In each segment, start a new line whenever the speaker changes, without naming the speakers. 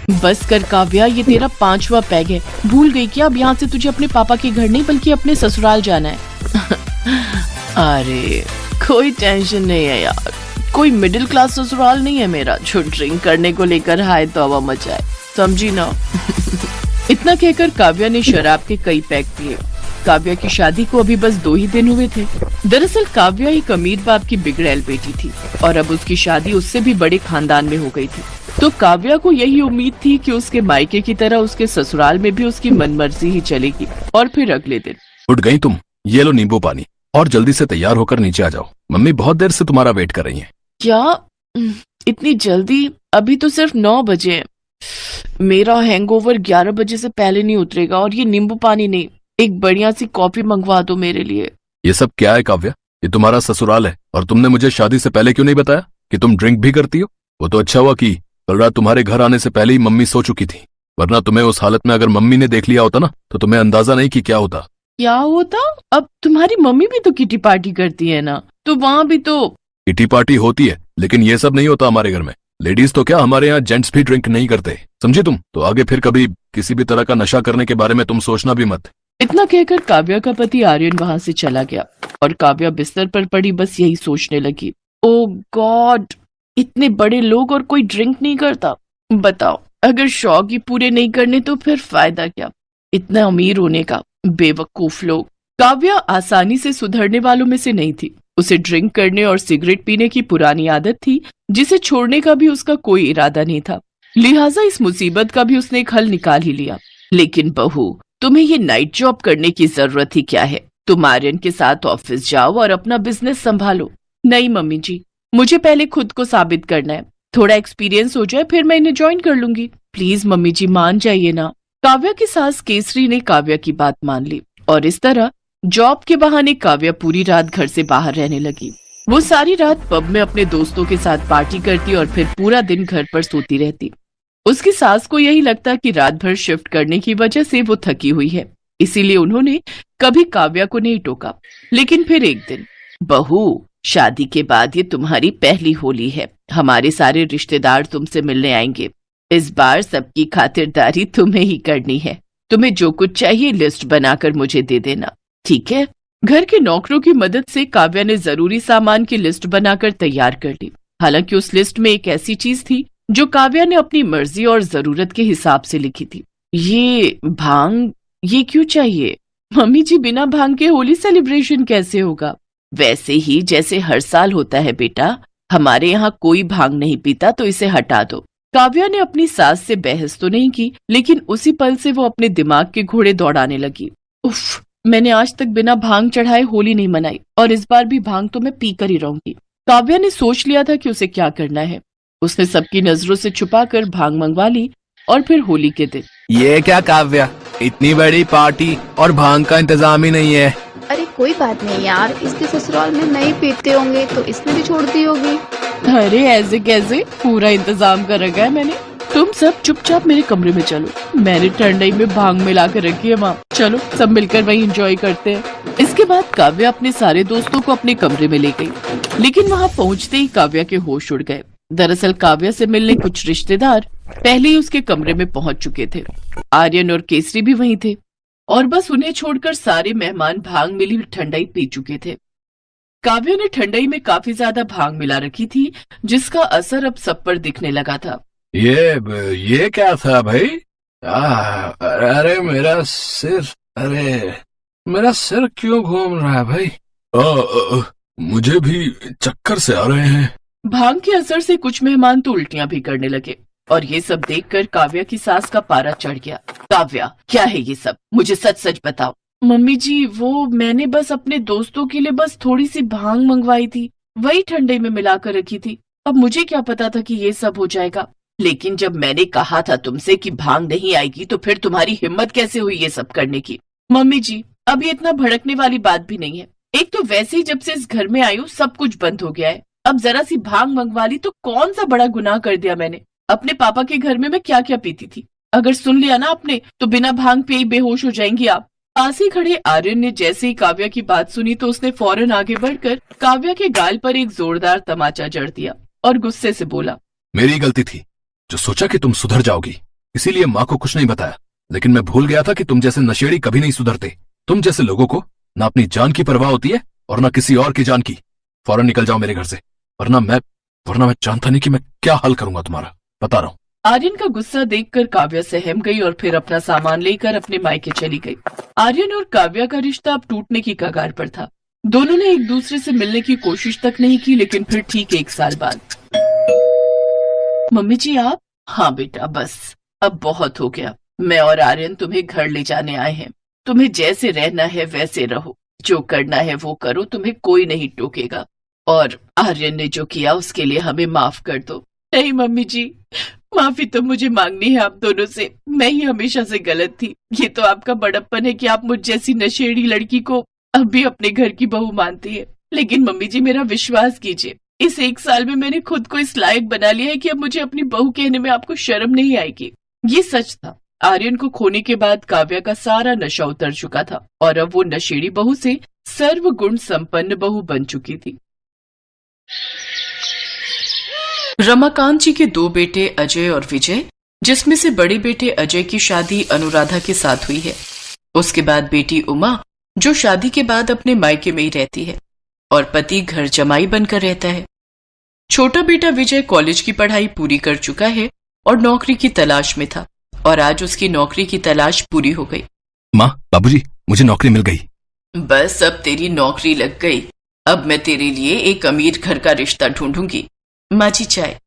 बस कर काव्या, ये तेरा 5वां पैग है। भूल गई क्या? अब यहाँ से तुझे अपने पापा के घर नहीं बल्कि अपने ससुराल जाना है। अरे कोई टेंशन नहीं है यार, कोई मिडिल क्लास ससुराल नहीं है मेरा जो ड्रिंक करने को लेकर हाय तौबा मचाए, समझी ना। इतना कहकर काव्या ने शराब के कई पैक पिए। काव्या की शादी को अभी बस 2 ही दिन हुए थे। दरअसल काव्या एक अमीर बाप की बिगड़ैल बेटी थी और अब उसकी शादी उससे भी बड़े खानदान में हो गई थी। तो काव्या को यही उम्मीद थी कि उसके मायके की तरह उसके ससुराल में भी उसकी मनमर्जी ही चलेगी। और फिर अगले दिन,
उठ गई तुम? ये लो नींबू पानी और जल्दी से तैयार होकर नीचे आ जाओ, मम्मी बहुत देर से तुम्हारा वेट कर रही हैं।
क्या इतनी जल्दी? अभी तो सिर्फ 9 बजे हैं। मेरा हैंगओवर 11 बजे से पहले नहीं उतरेगा। और ये नींबू पानी नहीं, एक बढ़िया सी कॉफी मंगवा दो मेरे लिए।
ये सब क्या है काव्या? ये तुम्हारा ससुराल है और तुमने मुझे शादी से पहले क्यों नहीं बताया कि तुम ड्रिंक भी करती हो? वो तो अच्छा हुआ कि कल रात तुम्हारे घर आने से पहले ही मम्मी सो चुकी थी, वरना तुम्हें उस हालत में अगर मम्मी ने देख लिया होता ना तो तुम्हें अंदाजा नहीं कि क्या होता।
क्या होता? अब तुम्हारी मम्मी भी तो किटी पार्टी करती है ना, तो वहाँ भी तो
किटी पार्टी होती है, लेकिन ये सब नहीं होता हमारे घर में। लेडीज तो क्या, हमारे यहाँ जेंट्स भी ड्रिंक नहीं करते, समझे तुम? तो आगे फिर कभी किसी भी तरह का नशा करने के बारे में तुम सोचना भी मत।
इतना कहकर काव्या का पति आर्यन वहाँ से चला गया और काव्या बिस्तर पर पड़ी बस यही सोचने लगी, ओ गॉड, इतने बड़े लोग और कोई ड्रिंक नहीं करता। बताओ, अगर शौक ही पूरे नहीं करने तो फिर फायदा क्या इतना अमीर होने का, बेवकूफ लोग। काव्या आसानी से सुधरने वालों में से नहीं थी। उसे ड्रिंक करने और सिगरेट पीने की पुरानी आदत थी जिसे छोड़ने का भी उसका कोई इरादा नहीं था। लिहाजा इस मुसीबत का भी उसने एक हल निकाल ही लिया। लेकिन बहू, तुम्हें ये नाइट जॉब करने की जरूरत ही क्या है? तुम आर्यन के साथ ऑफिस जाओ और अपना बिजनेस संभालो। नहीं मम्मी जी, मुझे पहले खुद को साबित करना है, थोड़ा एक्सपीरियंस हो जाए फिर मैं इन्हें ज्वाइन कर लूंगी। प्लीज मम्मी जी मान जाइए ना। काव्या की सास केसरी ने काव्या की बात मान ली और इस तरह जॉब के बहाने काव्या पूरी रात घर से बाहर रहने लगी। वो सारी रात पब में अपने दोस्तों के साथ पार्टी करती और फिर पूरा दिन घर पर सोती रहती। उसकी सास को यही लगता कि रात भर शिफ्ट करने की वजह से वो थकी हुई है, इसीलिए उन्होंने कभी काव्या को नहीं टोका। लेकिन फिर एक दिन, बहू, शादी के बाद ये तुम्हारी पहली होली है, हमारे सारे रिश्तेदार तुमसे मिलने आएंगे। इस बार सबकी खातिरदारी तुम्हें ही करनी है। तुम्हें जो कुछ चाहिए लिस्ट बनाकर मुझे दे देना, ठीक है? घर के नौकरों की मदद से काव्या ने जरूरी सामान की लिस्ट बनाकर तैयार कर ली। हालांकि उस लिस्ट में एक ऐसी चीज थी जो काव्या ने अपनी मर्जी और जरूरत के हिसाब से लिखी थी। ये भांग, ये क्यों चाहिए? मम्मी जी, बिना भांग के होली सेलिब्रेशन कैसे होगा? वैसे ही जैसे हर साल होता है बेटा, हमारे यहाँ कोई भांग नहीं पीता, तो इसे हटा दो। काव्या ने अपनी सास से बहस तो नहीं की, लेकिन उसी पल से वो अपने दिमाग के घोड़े दौड़ाने लगी। उफ, मैंने आज तक बिना भांग चढ़ाए होली नहीं मनाई और इस बार भी भांग तो मैं पी कर ही रहूंगी। काव्या ने सोच लिया था कि उसे क्या करना है। उसने सबकी नजरों से छुपाकर भांग मंगवा ली और फिर होली के दिन,
ये क्या काव्या, इतनी बड़ी पार्टी और भांग का इंतजाम ही नहीं है।
अरे कोई बात नहीं यार, इसके ससुराल में नहीं पीते होंगे तो इसने भी छोड़ दी होगी।
अरे ऐसे कैसे, पूरा इंतजाम कर रखा है मैंने। तुम सब चुपचाप मेरे कमरे में चलो, मैंने ठंडाई में भांग मिला कर रखी है वहाँ। चलो सब मिलकर वहीं एंजॉय करते हैं। इसके बाद काव्या अपने सारे दोस्तों को अपने कमरे में ले गई, लेकिन वहाँ पहुँचते ही काव्या के होश उड़ गए। दरअसल काव्या से मिलने कुछ रिश्तेदार पहले ही उसके कमरे में पहुंच चुके थे। आर्यन और केसरी भी वहीं थे और बस उन्हें छोड़कर सारे मेहमान भांग मिली ठंडाई पी चुके थे। काव्या ने ठंडाई में काफी ज्यादा भांग मिला रखी थी, जिसका असर अब सब पर दिखने लगा था।
ये क्या था भाई? अरे मेरा सिर, अरे मेरा सिर क्यों घूम रहा है भाई? मुझे भी चक्कर से आ रहे हैं।
भांग के असर से कुछ मेहमान तो उल्टियां भी करने लगे और ये सब देखकर काव्या की सास का पारा चढ़ गया। काव्या, क्या है ये सब? मुझे सच सच बताओ। मम्मी जी, वो मैंने बस अपने दोस्तों के लिए बस थोड़ी सी भांग मंगवाई थी, वही ठंडे में मिलाकर रखी थी। अब मुझे क्या पता था कि ये सब हो जाएगा। लेकिन जब मैंने कहा था तुमसे कि भांग नहीं आएगी तो फिर तुम्हारी हिम्मत कैसे हुई ये सब करने की? मम्मी जी, अब ये इतना भड़कने वाली बात भी नहीं है। एक तो वैसे ही जब से इस घर में आई हूँ सब कुछ बंद हो गया है। अब जरा सी भांग मंगवा ली तो कौन सा बड़ा गुनाह कर दिया मैंने? अपने पापा के घर में मैं क्या क्या पीती थी, अगर सुन लिया ना आपने तो बिना भांग पे ही बेहोश हो जाएंगी आप। पास ही खड़े आर्यन ने जैसे ही काव्या की बात सुनी तो उसने फौरन आगे बढ़कर काव्या के गाल पर एक जोरदार तमाचा जड़ दिया और गुस्से से बोला,
मेरी गलती थी जो सोचा कि तुम सुधर जाओगी, इसीलिए माँ को कुछ नहीं बताया। लेकिन मैं भूल गया था कि तुम जैसे नशेड़ी कभी नहीं सुधरते। तुम जैसे लोगों को ना अपनी जान की परवाह होती है और ना किसी और की जान की। फौरन निकल जाओ मेरे घर से, वरना मैं जानता नहीं कि मैं क्या हल करूंगा तुम्हारा। बता रहा हूँ।
आर्यन का गुस्सा देखकर काव्या सहम गई और फिर अपना सामान लेकर अपने मायके चली गई। आर्यन और काव्या का रिश्ता अब टूटने की कगार पर था। दोनों ने एक दूसरे से मिलने की कोशिश तक नहीं की, लेकिन फिर ठीक 1 साल बाद। मम्मी जी आप? हाँ बेटा, बस अब बहुत हो गया। मैं और आर्यन तुम्हें घर ले जाने आए हैं। तुम्हें जैसे रहना है वैसे रहो, जो करना है वो करो, तुम्हें कोई नहीं टोकेगा। और आर्यन ने जो किया उसके लिए हमें माफ कर दो। नहीं मम्मी जी, माफी तो मुझे मांगनी है आप दोनों से। मैं ही हमेशा से गलत थी। ये तो आपका बड़प्पन है कि आप मुझ जैसी नशेड़ी लड़की को अब भी अपने घर की बहू मानती है। लेकिन मम्मी जी मेरा विश्वास कीजिए, इस 1 साल में मैंने खुद को इस लायक बना लिया है कि अब मुझे अपनी बहू कहने में आपको शर्म नहीं आएगी। ये सच था। आर्यन को खोने के बाद काव्या का सारा नशा उतर चुका था और अब वो नशेड़ी बहू से सर्वगुण संपन्न बहू बन चुकी थी। रमाकांत जी के 2 बेटे अजय और विजय, जिसमें से बड़े बेटे अजय की शादी अनुराधा के साथ हुई है। उसके बाद बेटी उमा, जो शादी के बाद अपने मायके में ही रहती है और पति घर जमाई बनकर रहता है। छोटा बेटा विजय कॉलेज की पढ़ाई पूरी कर चुका है और नौकरी की तलाश में था और आज उसकी नौकरी की तलाश पूरी हो गई।
माँ, बाबूजी, मुझे नौकरी मिल गई।
बस अब तेरी नौकरी लग गई। अब मैं तेरे लिए एक अमीर घर का रिश्ता ढूंढूंगी। माँ जी चाय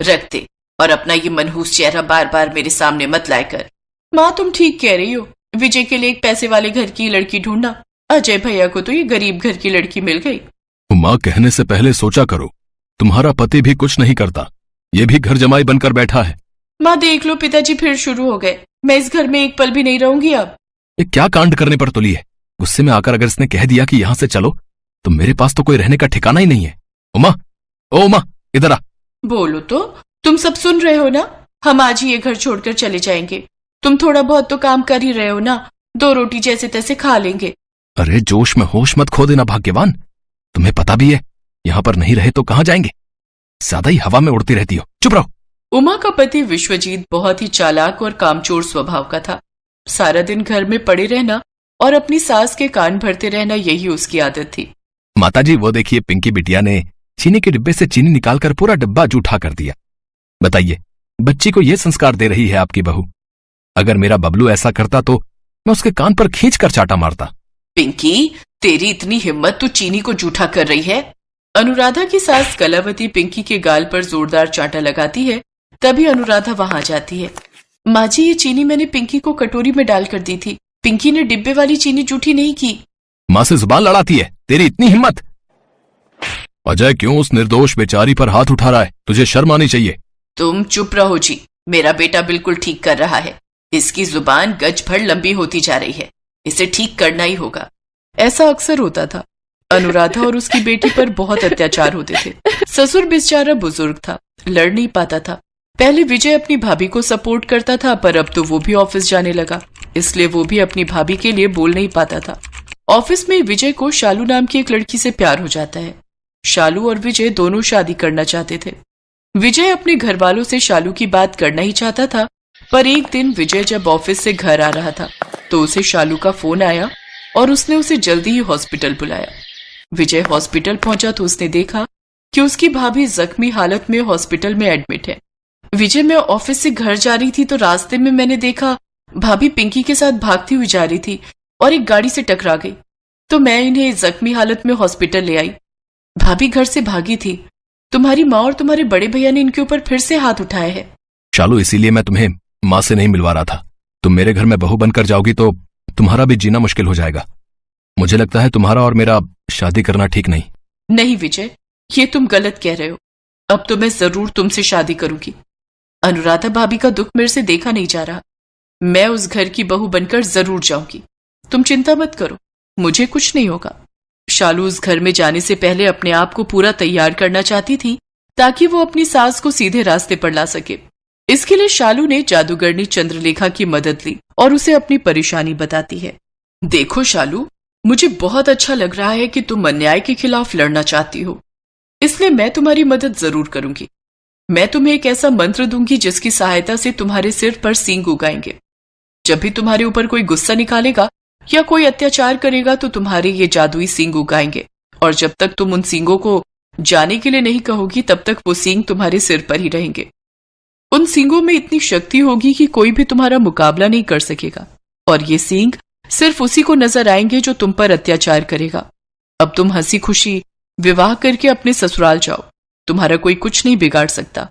रख दे और अपना ये मनहूस चेहरा बार बार मेरे सामने मत लाया कर। माँ तुम ठीक कह रही हो, विजय के लिए एक पैसे वाले घर की लड़की ढूंढना, अजय भैया को तो ये गरीब घर की लड़की मिल गई।
माँ, कहने से पहले सोचा करो, तुम्हारा पति भी कुछ नहीं करता, ये भी घर जमाई बनकर बैठा है।
माँ देख लो पिताजी फिर शुरू हो गए। मैं इस घर में एक पल भी नहीं रहूंगी अब।
ये क्या कांड करने पर तुली है? गुस्से में आकर अगर इसने कह दिया कि यहां से चलो तो मेरे पास तो कोई रहने का ठिकाना ही नहीं है। उमा, ओ उमा, इधर आ।
बोलो तो, तुम सब सुन रहे हो ना? हम आज ही ये घर छोड़कर चले जाएंगे। तुम थोड़ा बहुत तो काम कर ही रहे हो ना, 2 रोटी जैसे तैसे खा लेंगे।
अरे जोश में होश मत खो देना भाग्यवान। तुम्हें पता भी है यहां पर नहीं रहे तो कहां जाएंगे? ज्यादा ही हवा में उड़ती रहती हो, चुप रहो।
उमा का पति विश्वजीत बहुत ही चालाक और कामचोर स्वभाव का था। सारा दिन घर में पड़े रहना और अपनी सास के कान भरते रहना, यही उसकी आदत थी।
माताजी, वो देखिए पिंकी बिटिया ने चीनी के डिब्बे से चीनी निकालकर पूरा डिब्बा जूठा कर दिया। बताइए, बच्ची को यह संस्कार दे रही है आपकी बहू। अगर मेरा बबलू ऐसा करता तो मैं उसके कान पर खींचकर चाटा मारता।
पिंकी, तेरी इतनी हिम्मत, तू चीनी को जूठा कर रही है? अनुराधा की सास कलावती पिंकी के गाल पर जोरदार चांटा लगाती है। तभी अनुराधा वहां जाती है। माँ जी, ये चीनी मैंने पिंकी को कटोरी में डालकर दी थी। पिंकी ने डिब्बे वाली चीनी जूठी नहीं की।
माँ से जुबान लड़ाती है, तेरी इतनी हिम्मत? अजय क्यों उस निर्दोष बेचारी पर हाथ उठा रहा है? तुझे शर्म आनी चाहिए।
तुम चुप रहो जी, मेरा बेटा बिल्कुल ठीक कर रहा है। इसकी जुबान गज भर लंबी होती जा रही है, इसे ठीक करना ही होगा। ऐसा अक्सर होता था। अनुराधा और उसकी बेटी पर बहुत अत्याचार होते थे। ससुर बेचारा बुजुर्ग था, लड़ नहीं पाता था। पहले विजय अपनी भाभी को सपोर्ट करता था, पर अब तो वो भी ऑफिस जाने लगा, इसलिए वो भी अपनी भाभी के लिए बोल नहीं पाता था। ऑफिस में विजय को शालू नाम की एक लड़की से प्यार हो जाता है। शालू और विजय दोनों शादी करना चाहते थे। विजय अपने घर वालों से शालू की बात करना ही चाहता था, पर एक दिन विजय जब ऑफिस से घर आ रहा था तो उसे शालू का फोन आया और उसने उसे जल्दी ही हॉस्पिटल बुलाया। विजय हॉस्पिटल पहुंचा तो उसने देखा कि उसकी भाभी जख्मी हालत में हॉस्पिटल में एडमिट है। विजय, मैं ऑफिस से घर जा रही थी तो रास्ते में मैंने देखा भाभी पिंकी के साथ भागती हुई जा रही थी और एक गाड़ी से टकरा गई, तो मैं इन्हें जख्मी हालत में हॉस्पिटल ले आई। भाभी घर से भागी थी। तुम्हारी माँ और तुम्हारे बड़े भैया ने इनके ऊपर फिर से हाथ उठाए हैं।
शालू, इसीलिए मैं तुम्हें माँ से नहीं मिलवा रहा था। तुम मेरे घर में बहू बनकर जाओगी तो तुम्हारा भी जीना मुश्किल हो जाएगा। मुझे लगता है तुम्हारा और मेरा शादी करना ठीक नहीं।
नहीं विजय, ये तुम गलत कह रहे हो। अब तो मैं जरूर तुमसे शादी करूंगी। अनुराधा भाभी का दुख मेरे से देखा नहीं जा रहा। मैं उस घर की बहू बनकर जरूर जाऊंगी। तुम चिंता मत करो, मुझे कुछ नहीं होगा। शालू उस घर में जाने से पहले अपने आप को पूरा तैयार करना चाहती थी ताकि वो अपनी सास को सीधे रास्ते पर ला सके। इसके लिए शालू ने जादूगरनी चंद्रलेखा की मदद ली और उसे अपनी परेशानी बताती है। देखो शालू, मुझे बहुत अच्छा लग रहा है कि तुम अन्याय के खिलाफ लड़ना चाहती हो, इसलिए मैं तुम्हारी मदद जरूर करूंगी। मैं तुम्हें एक ऐसा मंत्र दूंगी जिसकी सहायता से तुम्हारे सिर पर सींग उगाएंगे। जब भी तुम्हारे ऊपर कोई गुस्सा निकालेगा या कोई अत्याचार करेगा तो तुम्हारे ये जादुई सींग उगाएंगे, और जब तक तुम उन सींगों को जाने के लिए नहीं कहोगी तब तक वो सींग तुम्हारे सिर पर ही रहेंगे। उन सींगों में इतनी शक्ति होगी कि कोई भी तुम्हारा मुकाबला नहीं कर सकेगा, और ये सींग सिर्फ उसी को नजर आएंगे जो तुम पर अत्याचार करेगा। अब तुम हंसी खुशी विवाह करके अपने ससुराल जाओ, तुम्हारा कोई कुछ नहीं बिगाड़ सकता।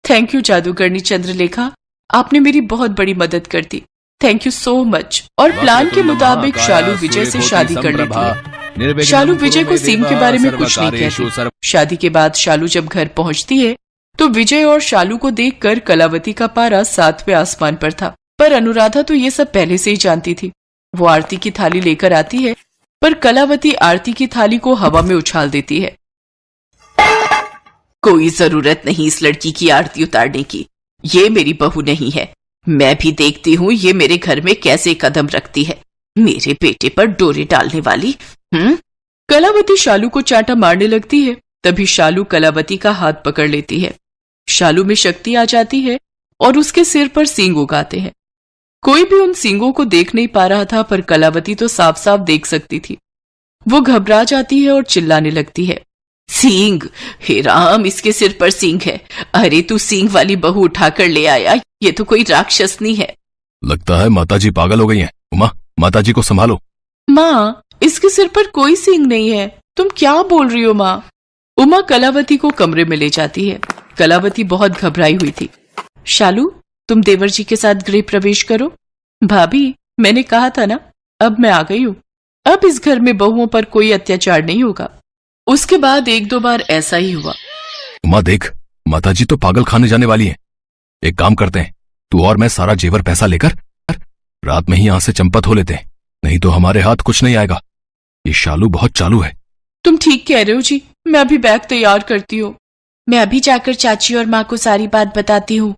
थैंक यू जादूगरनी चंद्रलेखा, आपने मेरी बहुत बड़ी मदद कर दी। Thank you so much. और प्लान के मुताबिक शालू विजय से शादी कर लेती है। शालू विजय को सींग के बारे में कुछ नहीं कहती। शादी के बाद शालू जब घर पहुंचती है तो विजय और शालू को देखकर कलावती का पारा 7वें आसमान पर था। पर अनुराधा तो ये सब पहले से ही जानती थी। वो आरती की थाली लेकर आती है, पर कलावती आरती की थाली को हवा में उछाल देती है। कोई जरूरत नहीं इस लड़की की आरती उतारने की, ये मेरी बहू नहीं है। मैं भी देखती हूँ ये मेरे घर में कैसे कदम रखती है, मेरे बेटे पर डोरे डालने वाली। कलावती शालू को चांटा मारने लगती है। तभी शालू कलावती का हाथ पकड़ लेती है। शालू में शक्ति आ जाती है और उसके सिर पर सींग उगाते हैं। कोई भी उन सींगों को देख नहीं पा रहा था, पर कलावती तो साफ साफ देख सकती थी। वो घबरा जाती है और चिल्लाने लगती है, सींग, हे राम, इसके सिर पर सींग है। अरे तू सींग वाली बहू उठाकर ले आया, ये तो कोई राक्षसनी है।
लगता है माताजी पागल हो गई हैं। उमा, माताजी को संभालो।
माँ, इसके सिर पर कोई सींग नहीं है, तुम क्या बोल रही हो माँ? उमा कलावती को कमरे में ले जाती है। कलावती बहुत घबराई हुई थी। शालू, तुम देवर जी के साथ गृह प्रवेश करो। भाभी, मैंने कहा था ना, अब मैं आ गई हूँ। अब इस घर में बहुओं पर कोई अत्याचार नहीं होगा। उसके बाद 1-2 बार ऐसा ही हुआ।
उमा देख, माताजी तो पागल खाने जाने वाली है। एक काम करते हैं, तू और मैं सारा जेवर पैसा लेकर रात में ही यहां से चंपत हो लेते हैं, नहीं तो हमारे हाथ कुछ नहीं आएगा। ये शालू बहुत चालू है।
तुम ठीक कह रहे हो जी, मैं अभी बैग तैयार करती हूँ। मैं अभी जाकर चाची और माँ को सारी बात बताती हूँ।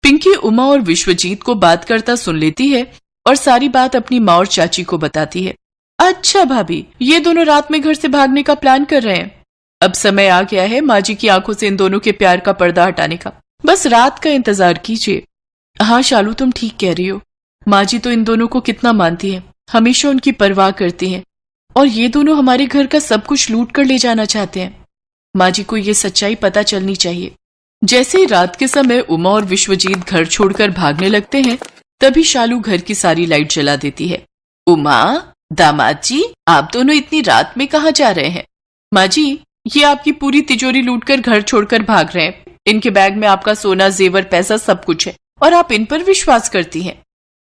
पिंकी उमा और विश्वजीत को बात करता सुन लेती है और सारी बात अपनी माँ और चाची को बताती है। अच्छा भाभी, ये दोनों रात में घर से भागने का प्लान कर रहे हैं। अब समय आ गया है माँ जी की आंखों से इन दोनों के प्यार का पर्दा हटाने का। बस रात का इंतजार कीजिए। हाँ शालू, तुम ठीक कह रही हो। माँ जी तो इन दोनों को कितना मानती है, हमेशा उनकी परवाह करती हैं, और ये दोनों हमारे घर का सब कुछ लूट कर ले जाना चाहते हैं। माँ जी को ये सच्चाई पता चलनी चाहिए। जैसे ही रात के समय उमा और विश्वजीत घर छोड़कर भागने लगते हैं, तभी शालू घर की सारी लाइट जला देती है। उमा, दामाद जी, आप दोनों इतनी रात में कहाँ जा रहे हैं? माँ जी, ये आपकी पूरी तिजोरी लूटकर घर छोड़कर भाग रहे हैं। इनके बैग में आपका सोना, जेवर, पैसा सब कुछ है, और आप इन पर विश्वास करती हैं।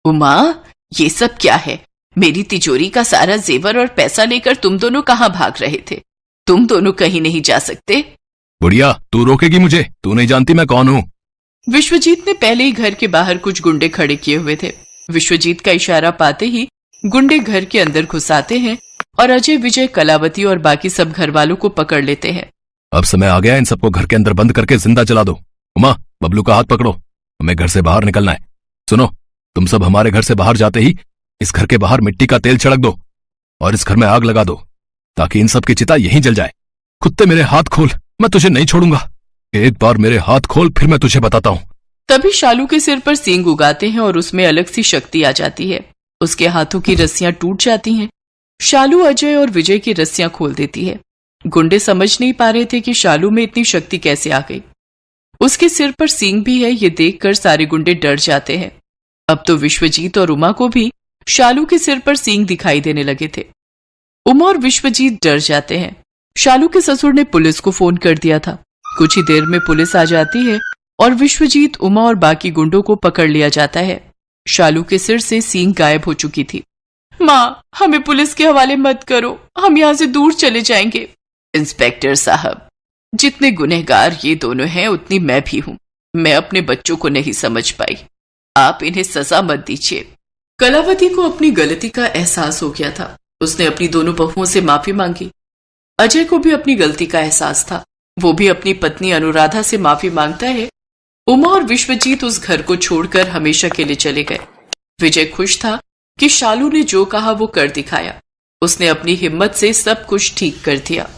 उमा, ये सब क्या है? मेरी तिजोरी का सारा जेवर और पैसा लेकर तुम दोनों कहाँ भाग रहे थे? तुम दोनों कहीं नहीं जा सकते।
बुढ़िया, तू रोकेगी मुझे? तू नहीं जानती मैं कौन हूँ।
विश्वजीत ने पहले ही घर के बाहर कुछ गुंडे खड़े किए हुए थे। विश्वजीत का इशारा पाते ही गुंडे घर के अंदर घुस आते हैं और अजय, विजय, कलावती और बाकी सब घर वालों को पकड़ लेते हैं।
अब समय आ गया, इन सबको घर के अंदर बंद करके जिंदा जला दो। उमा, बबलू का हाथ पकड़ो, हमें घर से बाहर निकलना है। सुनो, तुम सब हमारे घर से बाहर जाते ही इस घर के बाहर मिट्टी का तेल छिड़क दो और इस घर में आग लगा दो, ताकि इन सब की चिता यहीं जल जाए। कुत्ते, मेरे हाथ खोल, मैं तुझे नहीं छोड़ूंगा। एक बार मेरे हाथ खोल, फिर मैं तुझे बताता हूँ।
तभी शालू के सिर पर सींग उगाते हैं और उसमें अलग सी शक्ति आ जाती है। उसके हाथों की रस्सियां टूट जाती हैं। शालू अजय और विजय की रस्सियां खोल देती है। गुंडे समझ नहीं पा रहे थे कि शालू में इतनी शक्ति कैसे आ गई। उसके सिर पर सींग भी है, ये देखकर सारे गुंडे डर जाते हैं। अब तो विश्वजीत और उमा को भी शालू के सिर पर सींग दिखाई देने लगे थे। उमा और विश्वजीत डर जाते हैं। शालू के ससुर ने पुलिस को फोन कर दिया था। कुछ ही देर में पुलिस आ जाती है और विश्वजीत, उमा और बाकी गुंडों को पकड़ लिया जाता है। शालू के सिर से सींग गायब हो चुकी थी। माँ, हमें पुलिस के हवाले मत करो, हम यहाँ से दूर चले जाएंगे। इंस्पेक्टर साहब, जितने गुनहगार ये दोनों हैं उतनी मैं भी हूँ। मैं अपने बच्चों को नहीं समझ पाई, आप इन्हें सजा मत दीजिए। कलावती को अपनी गलती का एहसास हो गया था। उसने अपनी दोनों बहुओं से माफी मांगी। अजय को भी अपनी गलती का एहसास था, वो भी अपनी पत्नी अनुराधा से माफी मांगता है। उमा और विश्वजीत उस घर को छोड़कर हमेशा के लिए चले गए। विजय खुश था कि शालू ने जो कहा वो कर दिखाया। उसने अपनी हिम्मत से सब कुछ ठीक कर दिया।